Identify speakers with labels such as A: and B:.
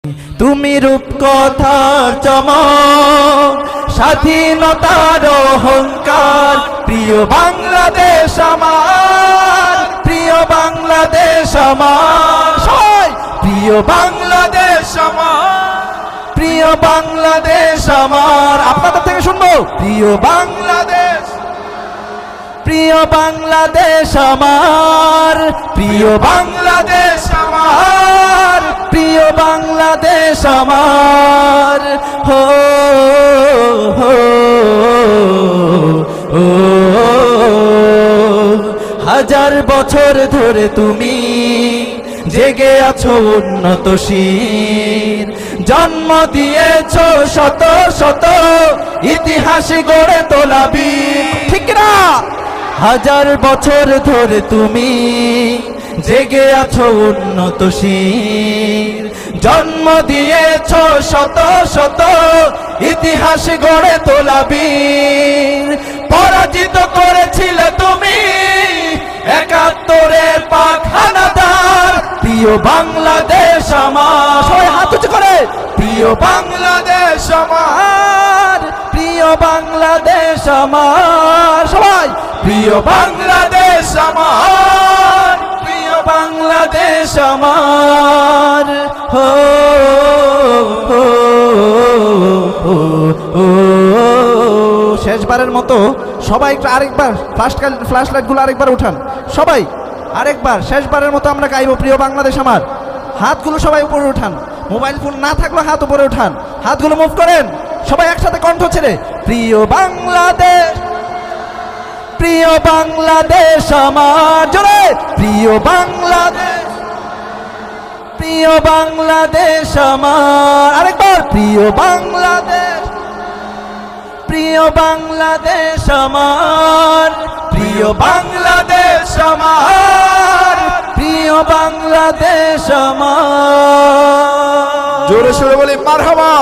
A: তুমি রূপকথার চমক, স্বাধীনতার অহংকার। প্রিয় বাংলাদেশ আমার, প্রিয় বাংলাদেশ আমার, প্রিয় বাংলাদেশ আমার, প্রিয় বাংলাদেশ আমার। আপনাদের থেকে শুনবো। প্রিয় বাংলাদেশ, প্রিয় বাংলাদেশ আমার, প্রিয় বাংলাদেশ আমার, প্রিয় বাংলাদেশ আমার। হো হো ও, হাজার বছর ধরে তুমি জেগে আছো উন্নতশীল, জন্ম দিয়েছো শত শত ইতিহাস গড়ে তোলা বীর। ঠিক না? হাজার বছর ধরে তুমি জেগে আছো উন্নতশীল, জন্ম দিয়েছো শত শত ইতিহাস গড়ে তোলা বীর। পরাজিত করেছিলে তুমি ৭১-এর পাক হানাদার। প্রিয় বাংলাদেশ আমার, সবাই হাত উঁচু করে। প্রিয় বাংলাদেশ আমার, প্রিয় বাংলাদেশ আমার, সবাই। প্রিয় বাংলাদেশ আমার, প্রিয় বাংলাদেশ আমার। হো হো হো। শেষবারের মতো সবাই একটু আরেকবার ফ্ল্যাশ লাইটগুলো আরেকবার উঠান সবাই, আরেকবার শেষবারের মতো আমরা গাইব প্রিয় বাংলাদেশ আমার। হাতগুলো সবাই উপরে উঠান, মোবাইল ফোন না থাকলে হাত উপরে উঠান, হাতগুলো মুভ করেন সবাই একসাথে কণ্ঠ ছেড়ে। প্রিয় বাংলাদেশ, প্রিয় বাংলাদেশ আমার, জোরে। প্রিয় বাংলাদেশ, প্রিয় বাংলাদেশ আমার, আরেকবার। প্রিয় বাংলাদেশ, প্রিয় বাংলাদেশ আমার, প্রিয় বাংলাদেশ আমার, প্রিয় বাংলাদেশ আমার।
B: জোরে সোরে বলি মারহাবা।